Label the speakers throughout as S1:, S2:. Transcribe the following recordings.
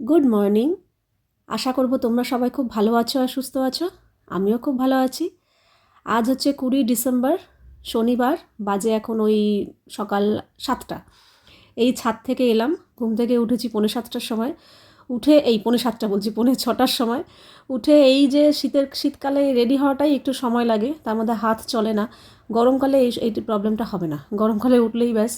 S1: Good morning. আশা করব তোমরা সবাই খুব ভালো আছো আর সুস্থ আছো। আমিও খুব ভালো আছি। আজ হচ্ছে 20 ডিসেম্বর, শনিবার। বাজে এখন ওই সকাল 7টা। এই ছাদ থেকে এলাম, ঘুম থেকে উঠেছি 6:45টার সময়। উঠে এই 6:45 বলছি, 6:45টার সময় উঠে এই যে শীতকালে রেডি হওয়াটাই একটু সময় লাগে, তার মধ্যে হাত চলে না। গরমকালে এই প্রবলেমটা হবে না, গরমকালে উঠলেই ব্যাস।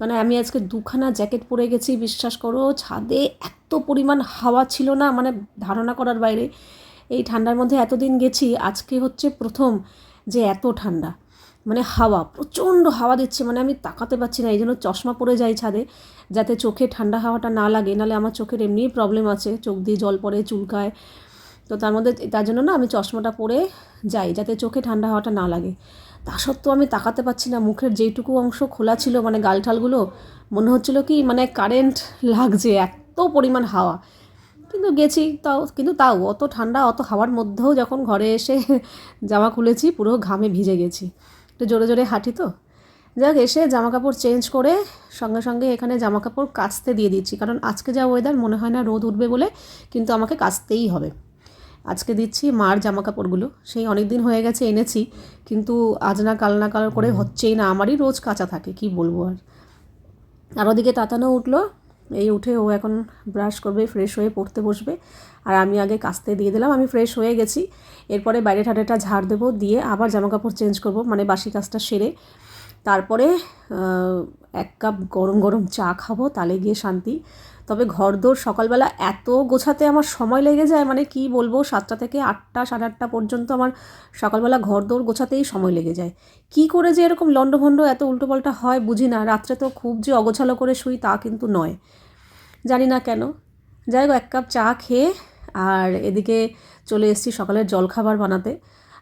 S1: মানে আমি আজকে দুখানা জ্যাকেট পরে গেছি, বিশ্বাস করো। ছাদে এত পরিমাণ হাওয়া ছিল না, মানে ধারণা করার বাইরে। এই ঠান্ডার মধ্যে এতদিন গেছি, আজকে হচ্ছে প্রথম যে এত ঠান্ডা। মানে হাওয়া, প্রচণ্ড হাওয়া দিচ্ছে, মানে আমি তাকাতে পারছি না। এই জন্য চশমা পরে যাই ছাদে, যাতে চোখে ঠান্ডা হাওয়াটা না লাগে। নাহলে আমার চোখের এমনিই প্রবলেম আছে, চোখ দিয়ে জল পড়ে, চুলকায়। তো তার জন্য না আমি চশমাটা পরে যাই, যাতে চোখে ঠান্ডা হাওয়াটা না লাগে। তা সত্ত্বেও আমি তাকাতে পারছি না। মুখের যেইটুকু অংশ খোলা ছিল, মানে গালঠালগুলো, মনে হচ্ছিল কি মানে কারেন্ট লাগছে, এত পরিমাণ হাওয়া। কিন্তু তাও অত ঠান্ডা, অত হাওয়ার মধ্যেও যখন ঘরে এসে জামা খুলেছি, পুরো ঘামে ভিজে গেছি। একটু জোরে জোরে হাঁটি তো। যাক, এসে জামা কাপড় চেঞ্জ করে সঙ্গে সঙ্গে এখানে জামা কাপড় কাচতে দিয়ে দিচ্ছি, কারণ আজকে যা ওয়েদার, মনে হয় না রোদ উঠবে বলে, কিন্তু আমাকে কাচতেই হবে। আজকে দিচ্ছি মার জামা কাপড়গুলো, সেই অনেক দিন হয়ে গেছে এনেছি, কিন্তু আজ না কাল করে হচ্ছেই না। আমারই রোজ কাচা থাকে, কি বলবো আর। আর ওদিকে তাতানো উঠলো, এই উঠে ও এখন ব্রাশ করবে, ফ্রেশ হয়ে পড়তে বসবে। আর আমি আগে কাচতে দিয়ে দিলাম, আমি ফ্রেশ হয়ে গেছি। এরপরে বাইরে ঠাডেটা ঝাড় দেবো, দিয়ে আবার জামা কাপড় চেঞ্জ করব, মানে বাসি কাজটা সেরে। তারপরে 1 কাপ গরম গরম চা খাবো, তাহলে গিয়ে শান্তি। তবে ঘরদোর সকালবেলা এত গোছাতে আমার সময় লেগে যায়, মানে কি বলবো, 7টা থেকে 8টা, সাড়ে 8টা পর্যন্ত আমার সকালবেলা ঘরদোর গোছাতেই সময় লেগে যায়। কি করে যে এরকম লণ্ডভণ্ড এত উল্টোপাল্টা হয় বুঝি না। রাত্রে তো খুব যে অগোছালো করে শুই তা কিন্তু নয়, জানি না কেন। যাই হোক, 1 কাপ চা খেয়ে আর এদিকে চলে এসেছি সকালের জলখাবার বানাতে।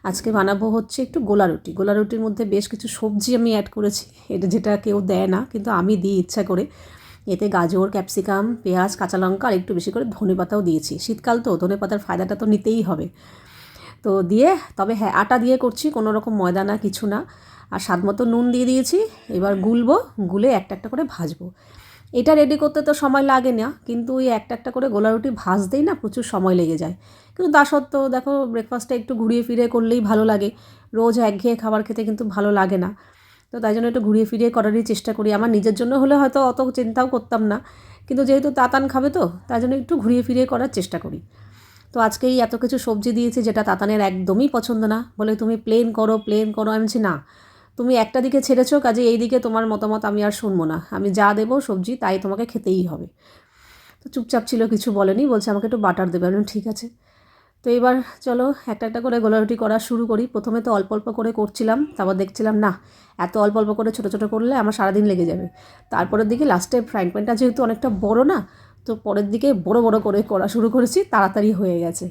S1: আজকে বানাবো হচ্ছে একটু গোলা রুটি। গোলা রুটির মধ্যে বেশ কিছু সবজি আমি অ্যাড করেছি, এটা যেটা কেউ দেয় না, কিন্তু আমি দিই ইচ্ছা করে। এতে গাজর, ক্যাপসিকাম, পেঁয়াজ, কাঁচা লঙ্কা আর একটু বেশি করে ধনেপাতাও দিয়েছি। শীতকাল তো, ধনেপাতার ফায়দাটা তো নিতেই হবে। তো দিয়ে, তবে হ্যাঁ, আটা দিয়ে করছি, কোনো রকম ময়দা না, কিছু না। আর স্বাদ মতো নুন দিয়ে দিয়েছি। এবার গুলবো, গুলে একটা একটা করে ভাজবো। এটা রেডি করতে তো সময় লাগে না, কিন্তু ওই একটা একটা করে গোলা রুটি ভাজতেই না প্রচুর সময় লেগে যায়। কিন্তু তা সত্ত্বেও দেখো, ব্রেকফাস্টটা একটু ঘুরিয়ে ফিরে করলেই ভালো লাগে। রোজ একঘেয়ে খাবার খেতে কিন্তু ভালো লাগে না। তো তাই জন্য একটু ঘুরিয়ে ফিরিয়ে করারই চেষ্টা করি। আমার নিজের জন্য হলে হয়তো অত চিন্তাও করতাম না, কিন্তু যেহেতু তাতান খাবে, তো তাই জন্য একটু ঘুরিয়ে ফিরিয়ে করার চেষ্টা করি। তো আজকেই এত কিছু সবজি দিয়েছি, যেটা তাতানের একদমই পছন্দ না। বলে তুমি প্লেন করো, প্লেন করো। আমি বলছি না, তুমি একটা দিকে ছেড়েছো, কাজে এই দিকে তোমার মতামত আমি আর শুনবো না। আমি যা দেবো সবজি, তাই তোমাকে খেতেই হবে। তো চুপচাপ ছিল, কিছু বলেনি, বলছে আমাকে একটু বাটার দেবে। আমি বললাম ঠিক আছে। তো এবার চলো একটা একটা করে গোলা রুটি করা শুরু করি। প্রথমে তো অল্প অল্প করে করছিলাম, তারপর দেখছিলাম না, এত অল্প অল্প করে ছোটো ছোটো করলে আমার সারাদিন লেগে যাবে। তারপরের দিকে লাস্টে ফ্রাইং প্যানটা যেহেতু অনেকটা বড় না, তো পরের দিকে বড় বড় করে করা শুরু করেছি, তাড়াতাড়ি হয়ে গেছে।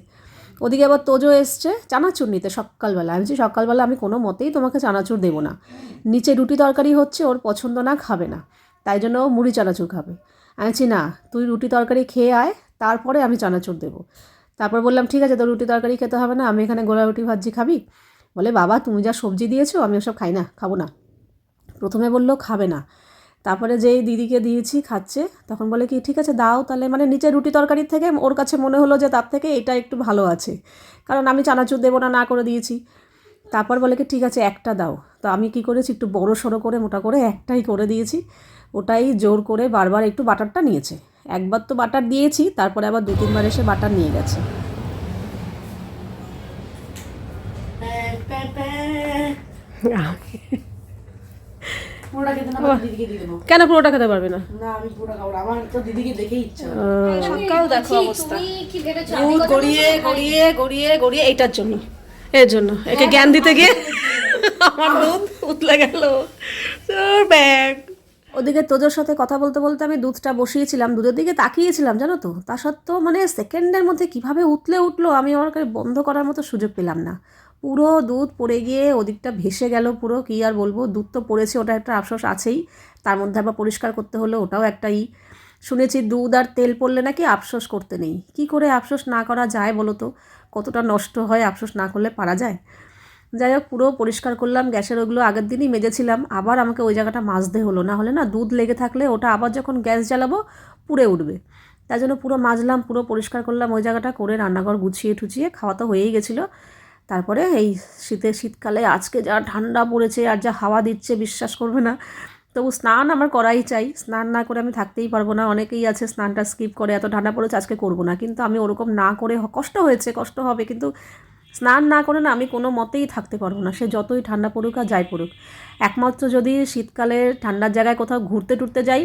S1: ওদিকে আবার তোজো এসছে চানাচুর নিতে সকালবেলা। আমি বলছি সকালবেলা আমি কোনো মতেই তোমাকে চানাচুর দেবো না। নিচে রুটি তরকারি হচ্ছে, ওর পছন্দ না, খাবে না, তাই জন্য ও মুড়ি চানাচুর খাবে। আমি বলছি না, তুই রুটি তরকারি খেয়ে আয়, তারপরে আমি চানাচুর দেবো। তারপর বললাম ঠিক আছে, তো রুটি তরকারি খেতে হবে না, আমি এখানে গোলা রুটি ভাজি খাবি? বলে বাবা, তুমি যা সবজি দিয়েছো আমি ওসব খাই না, খাবো না। প্রথমে বললো খাবে না, তারপরে যেই দিদিকে দিয়েছি খাচ্ছে, তখন বলে কি ঠিক আছে দাও তাহলে। মানে নিচে রুটি তরকারির থেকে ওর কাছে মনে হলো যে তার থেকে এটা একটু ভালো আছে, কারণ আমি চানাচুর দেবো না, না করে দিয়েছি। তারপর বলে কি ঠিক আছে একটা দাও। তো আমি কি করেছি, একটু বড় সড়ো করে মোটা করে একটাই করে দিয়েছি। ওটাই জোর করে বারবার একটু বাটারটা নিয়েছে। একবার তো বাটার দিয়েছি, তারপরে আবার 2-3 বার এসে বাটার নিয়ে গেছে। কেন পুরোটা খেতে পারবে না? সকাল দেখো অবস্থা, দুধ গড়িয়ে গড়িয়ে গড়িয়ে গড়িয়ে এইটার জন্য, এর জন্য একে জ্ঞান দিতে গিয়ে আমার দুধ উতলে গেল ব্যাগ। ওদিকে তোজোর সাথে কথা বলতে বলতে আমি দুধটা বসিয়েছিলাম, দুধের দিকে তাকিয়েছিলাম জানো তো। তা সত্ত্বেও মানে সেকেন্ডের মধ্যে কিভাবে উতলে উঠলো, আমি আমাকে বন্ধ করার মতো সুযোগ পেলাম না। পুরো দুধ পড়ে গিয়ে ওদিকটা ভেসে গেল পুরো। কী আর বলবো, দুধ তো পড়েছে, ওটা একটা আফসোস আছেই। তার মধ্যে আবার পরিষ্কার করতে হলো, ওটাও একটাই। শুনেছি দুধ আর তেল পড়লে নাকি আফসোস করতে নেই। কি করে আফসোস না করা যায় বলো তো? কতটা নষ্ট হয়, আফসোস না করলে পারা যায়? যাই হোক, পুরো পরিষ্কার করলাম। গ্যাসের ওগুলো আগের দিনই মেজেছিলাম, আবার আমাকে ওই জায়গাটা মাজতে হলো, না হলে না দুধ লেগে থাকলে ওটা আবার যখন গ্যাস জ্বালাবো পুড়ে উঠবে। তাই জন্য পুরো মাজলাম, পুরো পরিষ্কার করলাম ওই জায়গাটা, করে রান্নাঘর গুছিয়ে ঠুচিয়ে খাওয়া তো হয়েই গেছিলো। তারপরে এই শীতকালে আজকে যা ঠান্ডা পড়েছে আর যা হাওয়া দিচ্ছে বিশ্বাস করবে না, তবু স্নান আমার করাই চাই। স্নান না করে আমি থাকতেই পারবো না। অনেকেই আছে স্নানটা স্কিপ করে, এত ঠান্ডা পড়েছে আজকে করবো না, কিন্তু আমি ওরকম না করে, কষ্ট হয়েছে, কষ্ট হবে, কিন্তু স্নান না করে না আমি কোনো মতেই থাকতে পারবো না, সে যতই ঠান্ডা পড়ুক আর যাই পড়ুক। একমাত্র যদি শীতকালে ঠান্ডার জায়গায় কোথাও ঘুরতে টুরতে যাই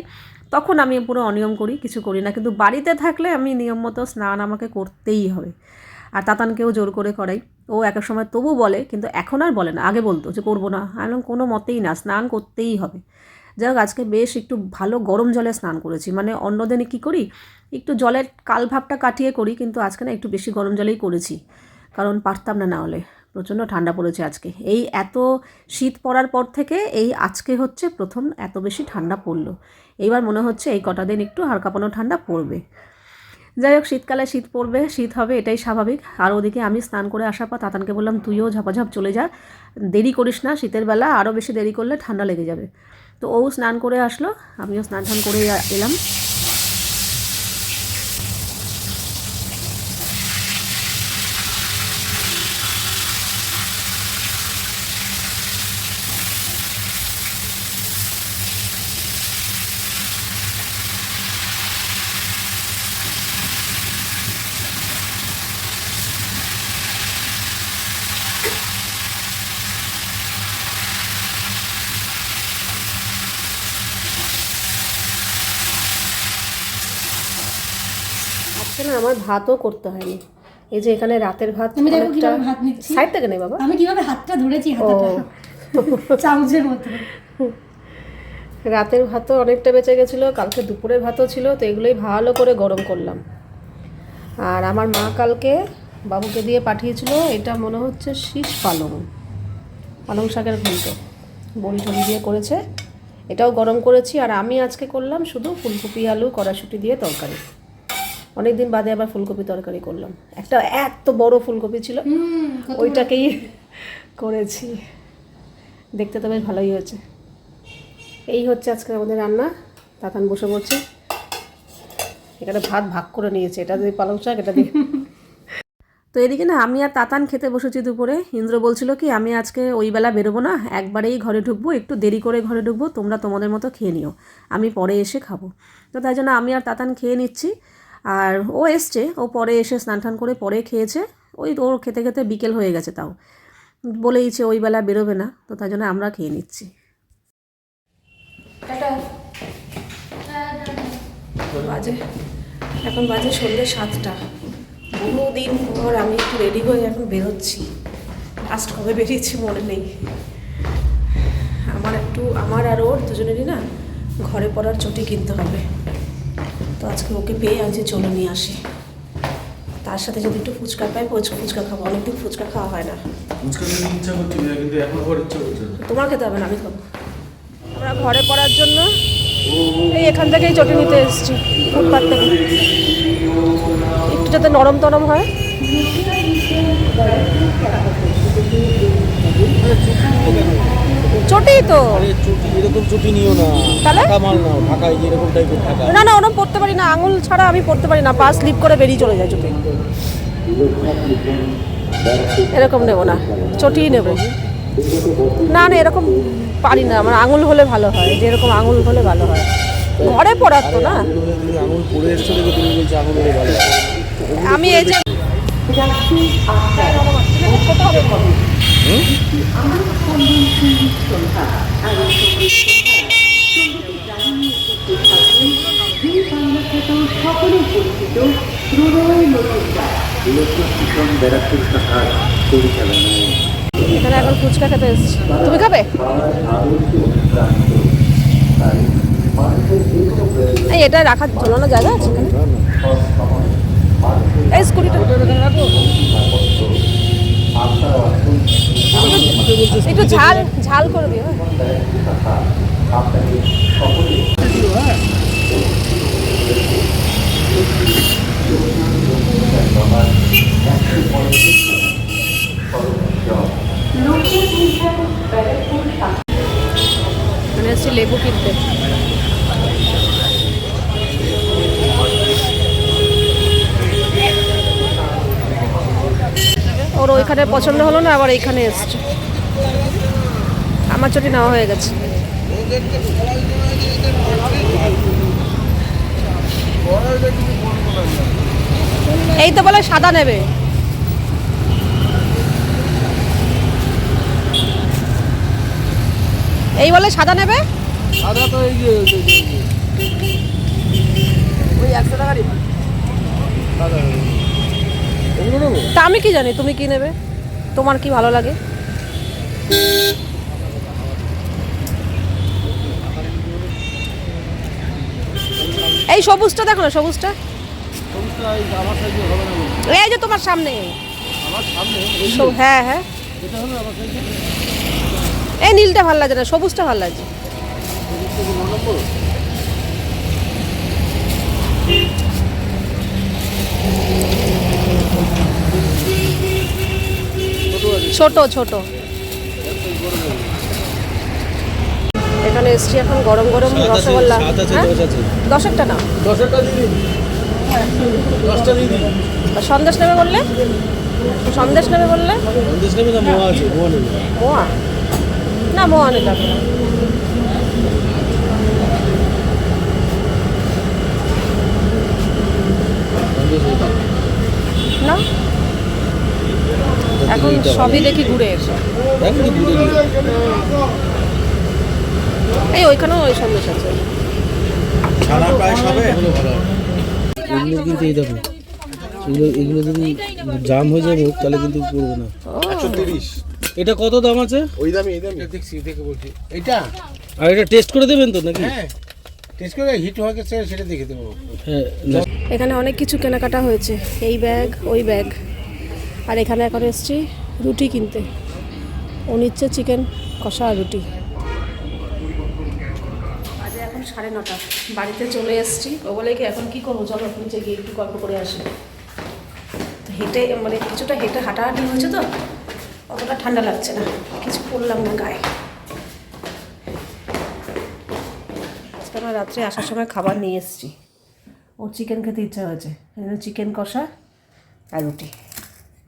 S1: তখন আমি পুরো অনিয়ম করি, কিছু করি না, কিন্তু বাড়িতে থাকলে আমি নিয়ম মতো স্নান আমাকে করতেই হবে। আর তাতানকেও জোর করে করাই, ও এক এক সময় তবু বলে, কিন্তু এখন আর বলে না, আগে বলতো যে করবো না, আমি কোনো মতেই না, স্নান করতেই হবে। যাই হোক, আজকে বেশ একটু ভালো গরম জলে স্নান করেছি, মানে অন্য দিনে কী করি একটু জলের কালভাবটা কাটিয়ে করি, কিন্তু আজকে না একটু বেশি গরম জলেই করেছি, কারণ পারতাম না, না হলে প্রচণ্ড ঠান্ডা পড়েছে আজকে। এই এত শীত পড়ার পর থেকে এই আজকে হচ্ছে প্রথম এত বেশি ঠান্ডা পড়লো। এইবার মনে হচ্ছে এই কটা দিন একটু হাড় কাঁপানো ঠান্ডা পড়বে। যাই হোক, শীতকালে শীত পড়বে, শীত হবে, এটাই স্বাভাবিক। আর ওদিকে আমি স্নান করে আসার পর তাতানকে বললাম তুইও ঝাপাঝাপ চলে যা, দেরি করিস না, শীতের বেলা আরও বেশি দেরি করলে ঠান্ডা লেগে যাবে। তো ও স্নান করে আসলো, আমিও স্নান টান করে এলাম। আজকে না আমার ভাতও করতে হয়নি, এই যে এখানে রাতের ভাত,
S2: আমি দেখো কিভাবে ভাত নিচ্ছি,
S1: সাইড থেকে নেই বাবা,
S2: আমি কিভাবে হাতটা ধরেছি, হাতটা চামচের মতো।
S1: রাতের ভাতও অনেকটা বেঁচে গেছিলো, কালকে দুপুরের ভাতও ছিল, তো এগুলোই ভালো করে গরম করলাম। আর আমার মা কালকে বাবুকে দিয়ে পাঠিয়েছিল, এটা মনে হচ্ছে শীষ পালং শাকের ঘন্ট, বড়ি টড়ি দিয়ে করেছে, এটাও গরম করেছি। আর আমি আজকে করলাম শুধু ফুলকপি আলু কড়াশুঁটি দিয়ে তরকারি, অনেক দিন বাদে আবার ফুলকপি তরকারি করলাম, একটা এত বড় ফুলকপি ছিল, ওইটাকেই করেছি, দেখতে তো বেশ ভালোই হয়েছে। এই হচ্ছে আজকে আমাদের রান্না। তাতান বসে পড়ছে, এখানে ভাত ভাগ করে নিয়েছে, এটা দিয়ে পালং শাক, এটা দিয়ে। তো এদিকে না আমি আর তাতান খেতে বসেছি দুপুরে। ইন্দ্র বলছিল কি আমি আজকে ওই বেলা বেরোবো না, একবারেই ঘরে ঢুকবো, একটু দেরি করে ঘরে ঢুকবো, তোমরা তোমাদের মতো খেয়ে নিও, আমি পরে এসে খাবো। তো তাই জন্য আমি আর তাতান খেয়ে নিচ্ছি। আর ও এসছে, ও পরে এসে স্নান টান করে পরে খেয়েছে, ওই ওর খেতে খেতে বিকেল হয়ে গেছে, তাও বলেইছে ওই বেলা বেরোবে না, তো তাই জন্য আমরা খেয়ে নিচ্ছি। এখন বাজে সন্ধ্যে 7টা, বহুদিন পর আমি একটু রেডি হয়ে এখন বেরোচ্ছি, লাস্ট কবে বেরিয়েছি মনে নেই। আমার আর ওর দুজনেরই না ঘরে পড়ার চটি কিনতে হবে, তো আজকে ওকে পেয়ে আজকে চলে নিয়ে আসি, তার সাথে যদি একটু ফুচকা পাই ফুচকা খাবো, অনেকদিন ফুচকা খাওয়া হয় না। তোমার খেতে হবে না, আমি খাবো। আমরা ঘরে পড়ার জন্য এই এখান থেকেই চটি নিতে এসেছি, ফুটপাথ থেকে, একটু যাতে নরম টরম হয়। চটি তো
S3: এরকম চটি নিও না,
S1: তাহলে
S3: মাল নাও, ঢাকায় এরকম টাইপের ঢাকা।
S1: না না, ওরকম পড়তে পারি না, আঙুল ছাড়া আমি পড়তে পারি না, পা স্লিপ করে বেরিয়ে চলে যায় চটি, এরকম নেবো না, চটিই নেবো। না না, এরকম পারি না, আমার আঙুল হলে ভালো হয়, যে এরকম আঙুল হলে ভালো হয়, ঘরে পড়ার তো না।
S3: আঙুল পড়ে এসছো দেখে তুমি বলছো আঙুল হলে ভালো।
S1: আমি এই যে এখানে এখন ফুচকা খেতে এসেছি, তুমি খাবে? এই এটা রাখার ঝোলানো জায়গা আছে এখানে, এই স্কুটিটা একটু ঝাল ঝাল করে দিও। এসেছি লেবু কিনতে, ওইখানে পছন্দ হলো না, আবার এইখানে এসছে। আমার চটি নেওয়া হয়ে গেছে। এই তো বলে সাদা নেবে। এই বলে সাদা নেবে।
S3: সাদা তো এই যে ওই 100 টাকারই সাদা ওগুলো নেবো।
S1: তা আমি কি জানি তুমি কি নেবে, তোমার কি ভালো লাগে। এই সবুজটা দেখো না, সবুজটা
S3: সবুজটা আমার সাইজে হবে না বলে।
S1: এই যে তোমার সামনে।
S3: আমার সামনে
S1: হ্যাঁ হ্যাঁ,
S3: এটা হলো আমার সাইজে।
S1: এই নীলটা ভালো লাগে না, সবুজটা ভালো লাগছে।
S3: সবুজটা কি 9 নম্বর?
S1: ছোট ছোট। এখানে এসছি এখন, গরম গরম রসগোল্লা। হ্যাঁ? 10-এরটা না,
S3: 10টা দিয়ে দিন। 10টা দিয়ে দিন।
S1: সন্দেশ নেবে বললে, সন্দেশ নেবে বললে।
S3: সন্দেশ নেবে না মোয়া আছে? মোয়া নেবে।
S1: মোয়া না, মোয়া নিতে হবে না। না এখন সবই দেখি ঘুরে এসে।
S3: দেখ কি দূরে নিয়ে।
S1: এই ওইখানেও ওই সন্দেশ আছে।
S3: ছাড়া প্রায় সবে এগুলো ভালো হবে। এগুলো কিন্তু এই দেখো, এগুলো যদি জাম হয়ে যাবে তাহলে কিন্তু পড়বে না। 130। এটা কত দাম আছে?
S4: ওই দামে এই দামে দেখছি, দেখে বলছি এটা।
S3: আর এটা টেস্ট করে দেবেন তো নাকি?
S4: হ্যাঁ, টেস্ট করে হিট হয়ে গেছে সেটা দেখে দেবো।
S3: হ্যাঁ।
S1: এখানে অনেক কিছু কেনাকাটা হয়েছে, এই ব্যাগ ওই ব্যাগ। আর এখানে এখন এসছি রুটি কিনতে। ও নিচ্ছে চিকেন কষা আর রুটি। আজ এখন 9:30, বাড়িতে চলে এসছি। ও বলে কি এখন কি করবো, চলো নিচে গিয়ে একটু গল্প করে আসি। তো হেঁটে মানে কিছুটা হেঁটে হাঁটাহাঁটি হয়েছে তো অতটা ঠান্ডা লাগছে না, কিছু করলাম না গায়ে। আজকে আমরা রাত্রে আসার সময় খাবার নিয়ে এসেছি। ও চিকেন খেতে ইচ্ছা হয়েছে, চিকেন কষা আর রুটি।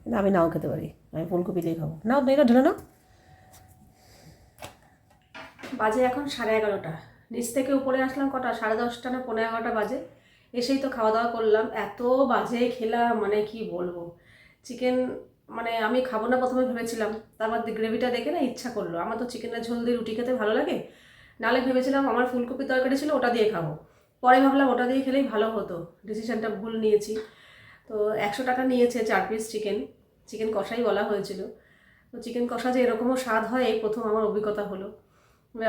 S1: কিন্তু আমি নাও খেতে পারি, আমি ফুলকপি দিয়ে খাবো। নাও মেয়েরা ঢেলে নাও। বাজে এখন 11:30। নিচ থেকে উপরে আসলাম কটা, 10:30 না 11:15 বাজে। এসেই তো খাওয়া দাওয়া করলাম, এত বাজে খেলাম মানে কি বলবো। চিকেন মানে আমি খাবো না প্রথমে ভেবেছিলাম, তারপর গ্রেভিটা দেখে না ইচ্ছা করলো। আমার তো চিকেনের ঝোল দিয়ে রুটি খেতে ভালো লাগে। নালে ভেবেছিলাম আমার ফুলকপি তরকারি ছিল, ওটা দিয়ে খাবো। পরে ভাবলাম ওটা দিয়ে খেলেই ভালো হতো, ডিসিশনটা ভুল নিয়েছি। তো 100 টাকা নিয়েছে 4 পিস চিকেন। চিকেন কষাই বলা হয়েছিল। তো চিকেন কষা যে এরকমও স্বাদ হয় এই প্রথম আমার অভিজ্ঞতা হলো।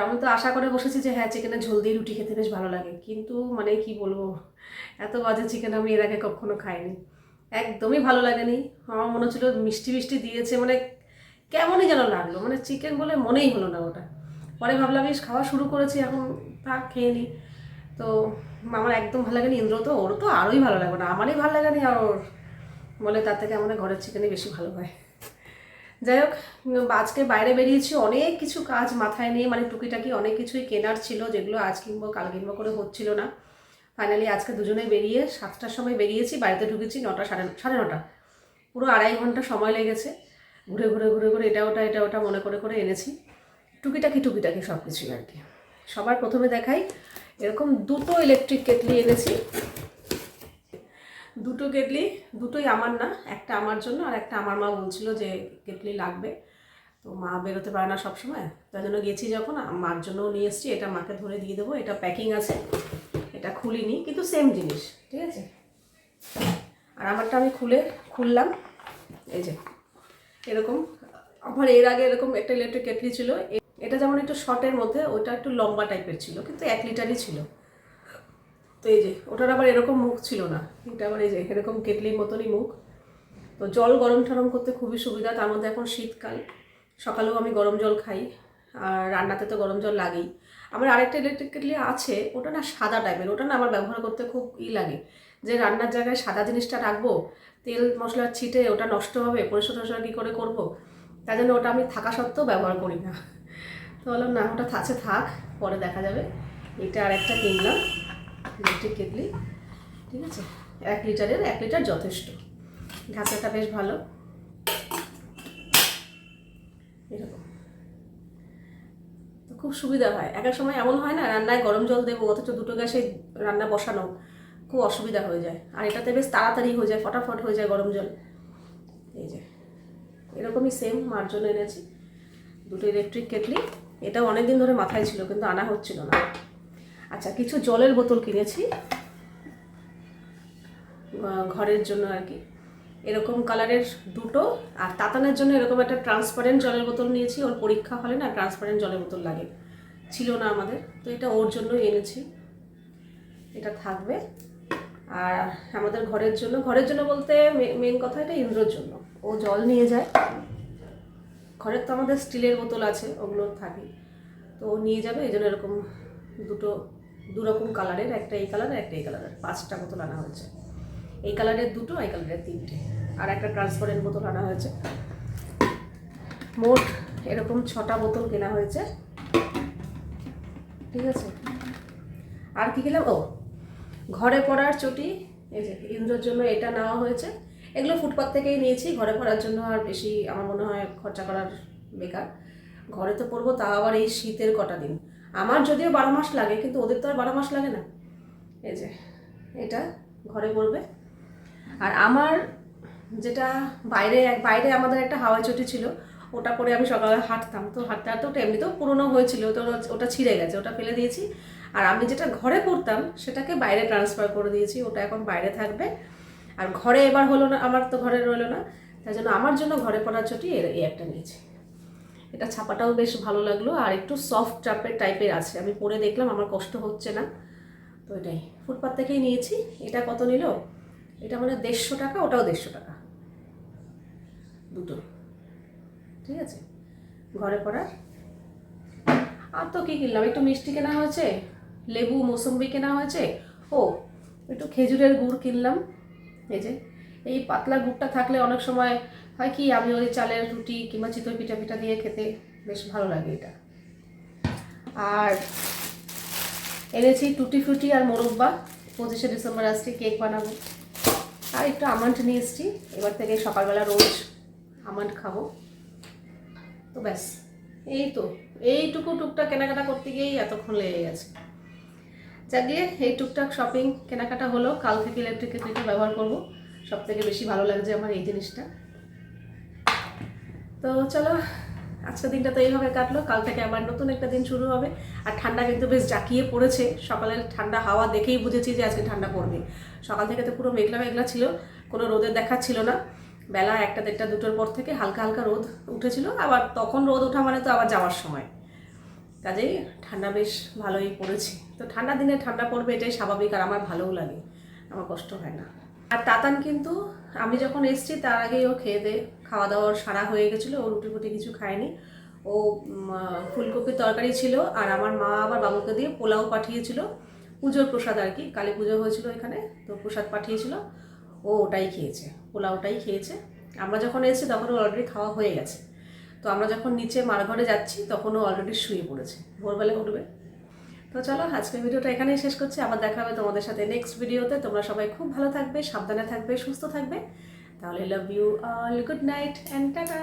S1: আমি তো আশা করে বসেছি যে হ্যাঁ চিকেনের ঝোল দিয়ে রুটি খেতে বেশ ভালো লাগে, কিন্তু মানে কি বলবো, এত বাজে চিকেন আমি এর আগে কখনো খাইনি। একদমই ভালো লাগেনি। আমার মনে হচ্ছিলো মিষ্টি মিষ্টি দিয়েছে, মানে কেমনই যেন লাগলো, মানে চিকেন বলে মনেই হলো না ওটা। পরে ভাবলাম বেশ খাওয়া শুরু করেছি, এখন থাক খেয়ে নিই। তো আমার একদম ভালো লাগেনি। ইন্দ্র তো, ওর তো আরোই ভালো লাগবে না, আমারই ভালো লাগেনি। আর ওর বলে তার থেকে আমাদের ঘরের চিকেনই বেশি ভালো হয়। যাই হোক, আজকে বাইরে বেরিয়েছি, অনেক কিছু কাজ মাথায় নিয়ে, মানে টুকিটাকি অনেক কিছুই কেনার ছিল, যেগুলো আজ কিনবো কাল কিনবো করে হচ্ছিল না। ফাইনালি আজকে দুজনে বেরিয়ে 7টার সময় বেরিয়েছি, বাড়িতে ঢুকেছি 9টা, সাড়ে 9টা। পুরো 2.5 ঘন্টা সময় লেগেছে। ঘুরে ঘুরে ঘুরে ঘুরে এটা ওটা মনে করে করে এনেছি। টুকিটাকি সব কিছুই আর কি। সবার প্রথমে দেখাই, এরকম 2টো ইলেকট্রিক কেটলি এনেছি। 2টো কেটলি, দুটোই আমার না, একটা আমার জন্য আর একটা আমার মা বলছিল যে কেটলি লাগবে। তো মা বেরোতে পারে না সবসময়, তার জন্য গেছি যখন মার জন্যও নিয়ে এসেছি। এটা মাকে ধরে দিয়ে দেবো, এটা প্যাকিং আছে, এটা খুলিনি কিন্তু সেম জিনিস, ঠিক আছে। আর আমারটা আমি খুললাম, এই যে এরকম। আমার এর আগে এরকম একটা ইলেকট্রিক কেটলি ছিল, এটা যেমন একটু শর্টের মধ্যে, ওটা একটু লম্বা টাইপের ছিল, কিন্তু 1 লিটারই ছিল। তো এই যে ওটার আবার এরকম মুখ ছিল না, এটা আবার এই যে এরকম কেটলির মতনই মুখ। তো জল গরম ঠরম করতে খুবই সুবিধা। তার মধ্যে এখন শীতকাল, সকালেও আমি গরম জল খাই, আর রান্নাতে তো গরম জল লাগেই। আমার আরেকটা ইলেকট্রিক কেটলি আছে, ওটা না সাদা টাইপের, ওটা না আমার ব্যবহার করতে খুব লাগে, যে রান্নার জায়গায় সাদা জিনিসটা রাখবো, তেল মশলা ছিটে ওটা নষ্ট হবে, পরিষ্কার কী করে করবো, তাই জন্য ওটা আমি থাকা সত্ত্বেও ব্যবহার করি না। তো বললাম না, ওটা আছে থাক, পরে দেখা যাবে। এটা আরেকটা কিনলাম ইলেকট্রিক কেটলি, ঠিক আছে। 1 লিটারের, 1 লিটার যথেষ্ট। ঢাকাটা বেশ ভালো। খুব সুবিধা হয়। এক এক সময় এমন হয় না রান্নায় গরম জল দেবো অথচ দুটো গ্যাসে রান্না বসানো, খুব অসুবিধা হয়ে যায়। আর এটাতে বেশ তাড়াতাড়ি হয়ে যায়, ফটাফট হয়ে যায় গরম জল। এই যে এরকমই সেম মার জন্য এনেছি দুটো ইলেকট্রিক কেটলি। এটাও অনেক দিন ধরে মাথায় ছিল কিন্তু আনা হচ্ছিল না। আচ্ছা, কিছু জলের বোতল কিনেছি ঘরের জন্য আর কি, এরকম কালারের দুটো। আর তাতানের জন্য এরকম একটা ট্রান্সপারেন্ট জলের বোতল নিয়েছি। ওর পরীক্ষা হলে না ট্রান্সপারেন্ট জলের বোতল লাগে, ছিল না আমাদের, তো এটা ওর জন্যই এনেছি। এটা থাকবে। আর আমাদের ঘরের জন্য বলতে মেন কথা এটা ইন্দ্রর জন্য, ও জল নিয়ে যায়। ঘরের তো আমাদের স্টিলের বোতল আছে, ওগুলো থাকে, তো ও নিয়ে যাবে। এই জন্য এরকম দু রকম কালারের, একটা এই কালারের একটা এই কালারের, 5টা বোতল আনা হয়েছে। এই কালারের 2টো, এই কালারের 3টে, আর একটা ট্রান্সপারেন্ট বোতল আনা হয়েছে। মোট এরকম 6টা বোতল কেনা হয়েছে। ঠিক আছে। আর কি কিনলাম, ও ঘরে পড়ার চটি, এই যে ইন্দ্রর জন্য এটা নেওয়া হয়েছে। এগুলো ফুটপাথ থেকেই নিয়েছি, ঘরে পড়ার জন্য আর বেশি আমার মনে হয় খরচা করার বেকার। ঘরে তো পড়বো, তা আবার এই শীতের কটা দিন। আমার যদিও 12 মাস লাগে, কিন্তু ওদের তো আর 12 মাস লাগে না। এই যে এটা ঘরে পড়বে। আর আমার যেটা বাইরে আমাদের একটা হাওয়াই চটি ছিল, ওটা পরে আমি সকালে হাঁটতাম, তো হাঁটতে হাঁটতে ওটা এমনিতেও পুরোনো হয়েছিল, তো ওটা ছিঁড়ে গেছে, ওটা ফেলে দিয়েছি। আর আমি যেটা ঘরে পড়তাম সেটাকে বাইরে ট্রান্সফার করে দিয়েছি, ওটা এখন বাইরে থাকবে। আর ঘরে এবার হলো না, আমার তো ঘরে রইলো না, তাই জন্য আমার জন্য ঘরে পড়ার চটি এই একটা নিয়েছি। এটা ছাপাটাও বেশ ভালো লাগলো, আর একটু সফট টাইপের আছে, আমি পরে দেখলাম আমার কষ্ট হচ্ছে না, তো এটাই ফুটপাথ থেকেই নিয়েছি। এটা কত নিল, এটা মানে 150 টাকা, ওটাও 150 টাকা, দুটো। ঠিক আছে, ঘরে পড়ার। আর তো কী কিনলাম, একটু মিষ্টি কেনা হয়েছে, লেবু মৌসুম্বি কেনা হয়েছে, ও একটু খেজুরের গুড় কিনলাম। এই যে এই পাতলা গুড়টা থাকলে অনেক সময় হয় কি, আমি ওই চালের রুটি কিংবা চিতই পিঠা দিয়ে খেতে বেশ ভালো লাগে এটা। আর এনেছি টুটি ফ্রুটি আর মোরব্বা, 25শে ডিসেম্বর আসছে, কেক বানাবো। আর একটু আমন্ড নিয়ে এসেছি, এবার থেকে সকালবেলা রোজ আমন্ড খাবো। তো ব্যাস, এইটুকু টুকটাক কেনাকাটা করতে গিয়েই এতক্ষণ লেগে গেছে। যাকে এই টুকটাক শপিং কেনাকাটা হলো। কাল থেকে ইলেকট্রিক কেটলিটা ব্যবহার করবো, সব থেকে বেশি ভালো লাগছে আমার এই জিনিসটা। তো চলো, আজকের দিনটা তো এইভাবে কাটলো, কাল থেকে আবার নতুন একটা দিন শুরু হবে। আর ঠান্ডা কিন্তু বেশ জাঁকিয়ে পড়েছে, সকালের ঠান্ডা হাওয়া দেখেই বুঝেছি যে আজকে ঠান্ডা পড়বে। সকাল থেকে তো পুরো মেঘলা ছিল, কোনো রোদের দেখা ছিল না। বেলা 1টা 1:30 2টোর পর থেকে হালকা হালকা রোদ উঠেছিল, আবার তখন রোদ ওঠা মানে তো আবার যাওয়ার সময়, কাজেই ঠান্ডা বেশ ভালোই পড়েছে। তো ঠান্ডা দিনে ঠান্ডা পড়বে এটাই স্বাভাবিক, আর আমার ভালোও লাগে, আমার কষ্ট হয় না। আর তাতান কিন্তু আমি যখন এসেছি তার আগেই ও খাওয়া দাওয়ার সারা হয়ে গেছিলো, ও রুটি ফুটি কিছু খায়নি। ও ফুলকপির তরকারি ছিল, আর আমার মা আবার বাবুকে দিয়ে পোলাও পাঠিয়েছিল, পুজোর প্রসাদ আর কি, কালী পুজো হয়েছিল এখানে, তো প্রসাদ পাঠিয়েছিল, ও ওটাই খেয়েছে, পোলাওটাই খেয়েছে। আমরা যখন এসেছি তখন ও অলরেডি খাওয়া হয়ে গেছে। তো আমরা যখন নিচে মার ঘরে যাচ্ছি তখন ও অলরেডি শুয়ে পড়েছে, ভোরবেলা উঠবে। তো চলো, আজকের ভিডিওটা এখানেই শেষ করছি, আবার দেখা হবে তোমাদের সাথে নেক্সট ভিডিওতে। তোমরা সবাই খুব ভালো থাকবে, সাবধানে থাকবে, সুস্থ থাকবে। তাহলে love you all, good night and tata.